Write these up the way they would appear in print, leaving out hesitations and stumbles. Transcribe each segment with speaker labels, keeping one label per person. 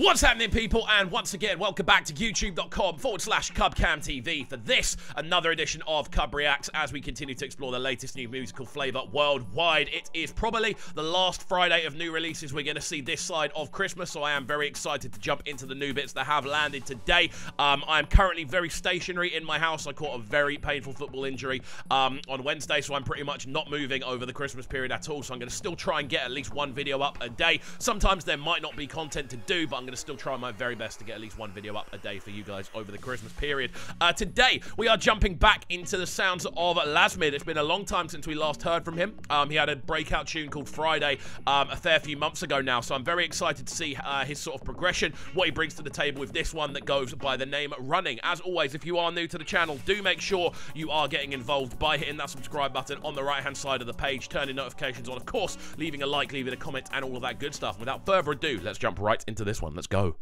Speaker 1: What's happening, people? And once again, welcome back to youtube.com/CubCamTV for this, another edition of Cub Reacts, as we continue to explore the latest new musical flavor worldwide. It is probably the last Friday of new releases we're going to see this side of Christmas, so I am very excited to jump into the new bits that have landed today. I am currently very stationary in my house. I caught a very painful football injury on Wednesday, so I'm pretty much not moving over the Christmas period at all, so I'm going to still try and get at least one video up a day. Sometimes there might not be content to do, but I'm going to still try my very best to get at least one video up a day for you guys over the Christmas period. Today, we are jumping back into the sounds of Lasmid. It's been a long time since we last heard from him. He had a breakout tune called Friday a fair few months ago now, so I'm very excited to see his sort of progression, what he brings to the table with this one that goes by the name Running. As always, if you are new to the channel, do make sure you are getting involved by hitting that subscribe button on the right-hand side of the page, turning notifications on, of course, leaving a like, leaving a comment, and all of that good stuff. Without further ado, let's jump right into this one. Let's go.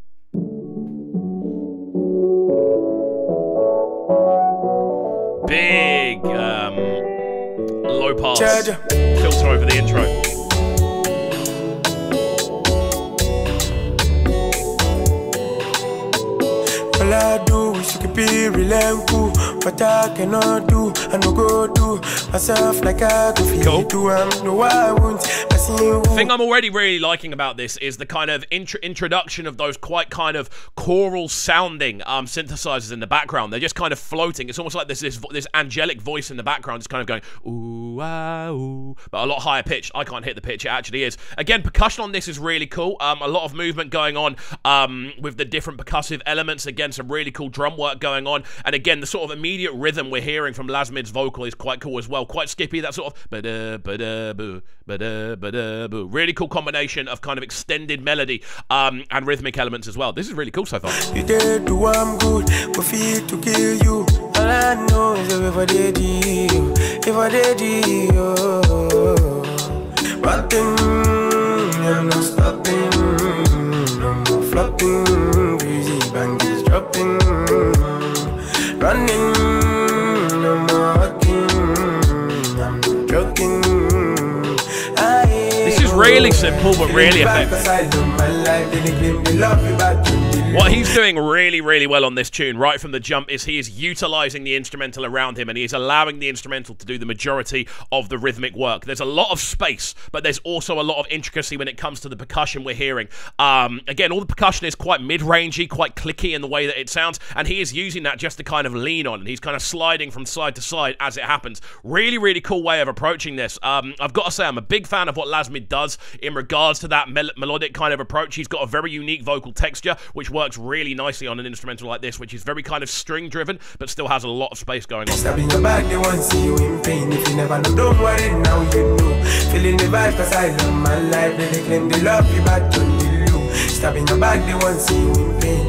Speaker 1: Big low pass filter over the intro.
Speaker 2: All I do is you can be real and cool. What I cannot do, I no go do myself like I go feel do. No, I won't.
Speaker 1: The thing I'm already really liking about this is the kind of introduction of those quite kind of choral sounding synthesizers in the background. They're just kind of floating. It's almost like there's this angelic voice in the background, just kind of going ooh ah ooh, but a lot higher pitched. I can't hit the pitch. It actually is. Again, percussion on this is really cool. A lot of movement going on with the different percussive elements. Again, some really cool drum work going on, and again, the sort of immediate rhythm we're hearing from Lasmid's vocal is quite cool as well. Quite skippy. That sort of ba-da ba-da boo ba-da ba-da. Really cool combination of kind of extended melody and rhythmic elements as well. This is really cool so far.
Speaker 2: You did do I'm good, but feel to kill you. All I know is if I did you, one thing, I'm not stopping, I'm not flopping, crazy bangers dropping, running, I'm not walking, I'm not joking.
Speaker 1: Really simple, but really effective. What he's doing really, really well on this tune, right from the jump, is he is utilizing the instrumental around him, and he is allowing the instrumental to do the majority of the rhythmic work. There's a lot of space, but there's also a lot of intricacy when it comes to the percussion we're hearing. Again, all the percussion is quite mid-rangey, quite clicky in the way that it sounds, and he is using that just to kind of lean on, and he's kind of sliding from side to side as it happens. Really, really cool way of approaching this. I've got to say, I'm a big fan of what Lasmid does in regards to that melodic kind of approach. He's got a very unique vocal texture, which works really nicely on an instrumental like this, which is very kind of string driven, but still has a lot of space going on.
Speaker 2: Stab in your back, they won't see you in pain. If you never know, don't worry, now you know. Feeling the vibe, cause I love my life. They claim they love you, but don't you know. Stab in your back, they won't see you in pain.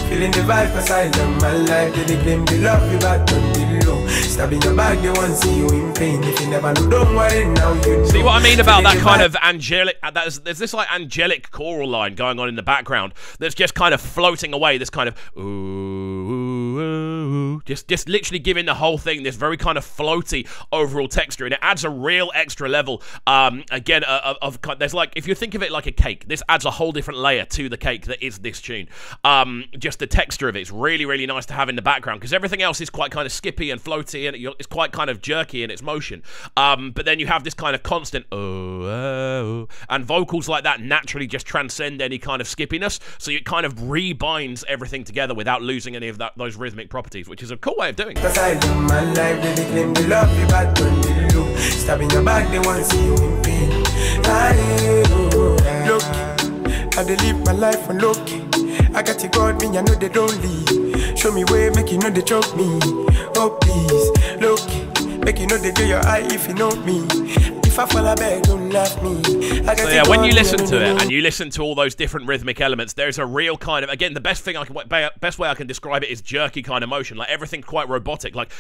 Speaker 2: Feeling the vibe, cause I love my life. They claim they love you, but don't you know. Stab in your back, they won't see you in pain. If you never know, don't worry, now you know.
Speaker 1: See what I mean about that kind of angelic, there's this like angelic choral line going on in the background that's just kind of floating away, this kind of ooh, ooh, just literally giving the whole thing this very kind of floaty overall texture, and it adds a real extra level, again, there's like, if you think of it like a cake, this adds a whole different layer to the cake that is this tune. Just the texture of it is really, really nice to have in the background, because everything else is quite kind of skippy and floaty, and it's quite kind of jerky in its motion, but then you have this kind of constant oh, and vocals like that naturally just transcend any kind of skippiness, so it kind of rebinds everything together without losing any of those rhythmic properties, which is a cool way of doing it.
Speaker 2: Cause I love my life, they claim they love you, but don't they do. Stab in your back, they won't see you in pain. Look, how they live my life on look. I got you God, me, I know they don't leave. Show me way, make you know they choke me. Oh please, look, make you know they do your eye if you know me. If I fall, I beg, don't laugh me.
Speaker 1: So yeah, when you listen to it and you listen to all those different rhythmic elements, there's a real kind of, again, the best way I can describe it is jerky kind of motion. Like everything's quite robotic, like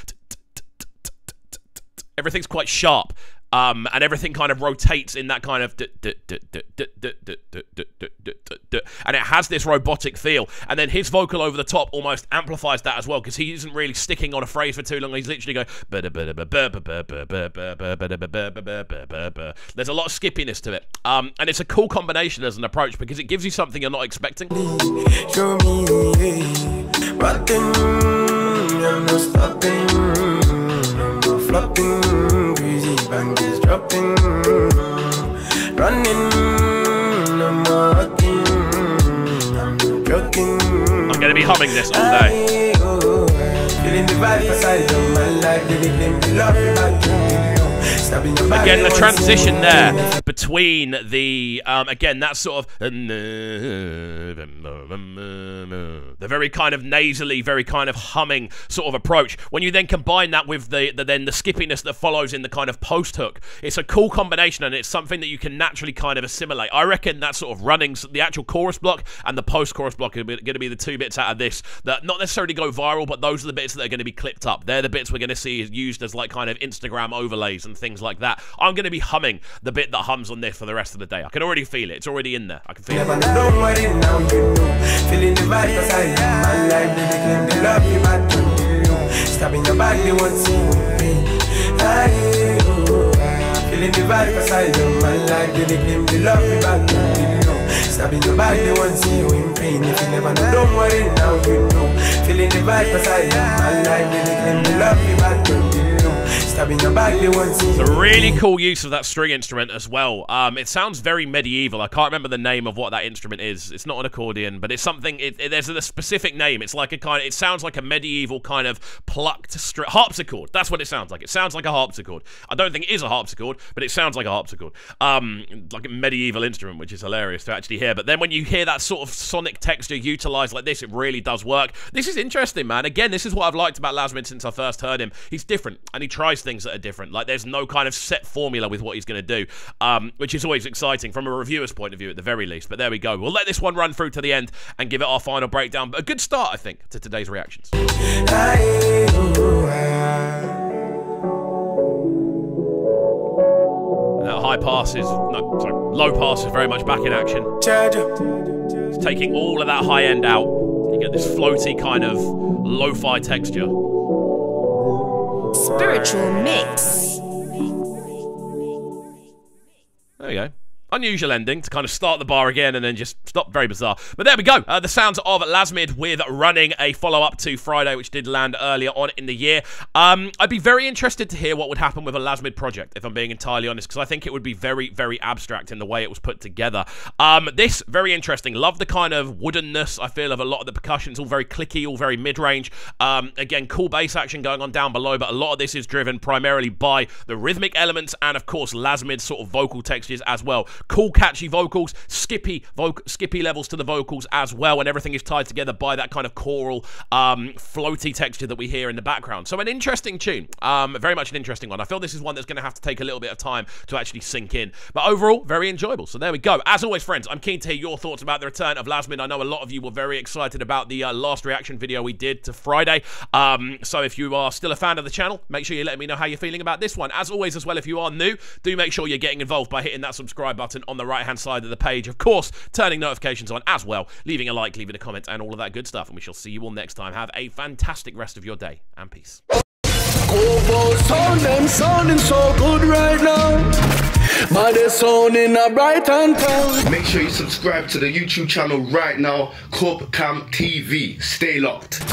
Speaker 1: everything's quite sharp. and everything kind of rotates in that kind of and it has this robotic feel, and then his vocal over the top almost amplifies that as well, because he isn't really sticking on a phrase for too long. He's literally going, there's a lot of skippiness to it, and it's a cool combination as an approach, because it gives you something you're not expecting.
Speaker 2: Show me what I'm not stopping, I'm not flopping, crazy bangers dropping, running, I'm walking, I'm joking.
Speaker 1: I'm gonna be humming this all day.
Speaker 2: Feeling the vibe aside of my life, they claim they love me back.
Speaker 1: Again, the transition there between the, again, that sort of, the very kind of nasally, very kind of humming sort of approach. When you then combine that with the skippiness that follows in the kind of post hook, it's a cool combination, and it's something that you can naturally kind of assimilate. I reckon that sort of running, the actual chorus block and the post-chorus block are going to be the two bits out of this that not necessarily go viral, but those are the bits that are going to be clipped up. They're the bits we're going to see used as like kind of Instagram overlays and things like that. I'm going to be humming the bit that hums on this for the rest of the day. I can already feel it. It's already in there. I can feel it.
Speaker 2: Don't worry now, you know. Feeling the vibe aside of my life, they claim they love you, but don't you. Stabbing your back, they won't see you in pain. Feeling the vibe aside of my life, they claim they love you, but don't you. Stabbing your back, they won't see you in pain. If you never know, don't worry now, you know. Feeling the vibe aside of my life, they claim they love you, but don't you. It's
Speaker 1: a really cool use of that string instrument as well. It sounds very medieval. I can't remember the name of what that instrument is. It's not an accordion, but it's something. There's a specific name. It's like a kind. It sounds like a medieval kind of plucked harpsichord. That's what it sounds like. It sounds like a harpsichord. I don't think it is a harpsichord, but it sounds like a harpsichord. Like a medieval instrument, which is hilarious to actually hear. But then when you hear that sort of sonic texture utilized like this, it really does work. This is interesting, man. Again, this is what I've liked about Lasmid since I first heard him. He's different, and he tries things that are different. Like, there's no kind of set formula with what he's going to do, which is always exciting from a reviewer's point of view at the very least. But there we go. We'll let this one run through to the end and give it our final breakdown. But a good start, I think, to today's reactions. That high pass is, no, sorry, low pass is very much back in action. It's taking all of that high end out. You get this floaty kind of lo-fi texture.
Speaker 3: Spiritual mix.
Speaker 1: There you go. Unusual ending to kind of start the bar again and then just stop. Very bizarre. But there we go. The sounds of Lasmid with Running, a follow-up to Friday, which did land earlier on in the year. I'd be very interested to hear what would happen with a Lasmid project, if I'm being entirely honest, because I think it would be very, very abstract in the way it was put together. This, very interesting. Love the kind of woodenness, I feel, of a lot of the percussion. It's all very clicky, all very mid-range. Again, cool bass action going on down below, but a lot of this is driven primarily by the rhythmic elements and, of course, Lasmid's sort of vocal textures as well. Cool, catchy vocals, skippy levels to the vocals as well, and everything is tied together by that kind of choral, floaty texture that we hear in the background. So an interesting tune, very much an interesting one. I feel this is one that's going to have to take a little bit of time to actually sink in, but overall, very enjoyable. So there we go. As always, friends, I'm keen to hear your thoughts about the return of Lasmid. I know a lot of you were very excited about the last reaction video we did to Friday, so if you are still a fan of the channel, make sure you let me know how you're feeling about this one. As always, as well, if you are new, do make sure you're getting involved by hitting that subscribe button on the right-hand side of the page. Of course, turning notifications on as well, leaving a like, leaving a comment, and all of that good stuff. And we shall see you all next time. Have a fantastic rest of your day, and peace.
Speaker 4: Sound them sounding so good right now, but they're sounding a Brighton town.
Speaker 5: Make sure you subscribe to the YouTube channel right now, CUBREACTS TV. Stay locked.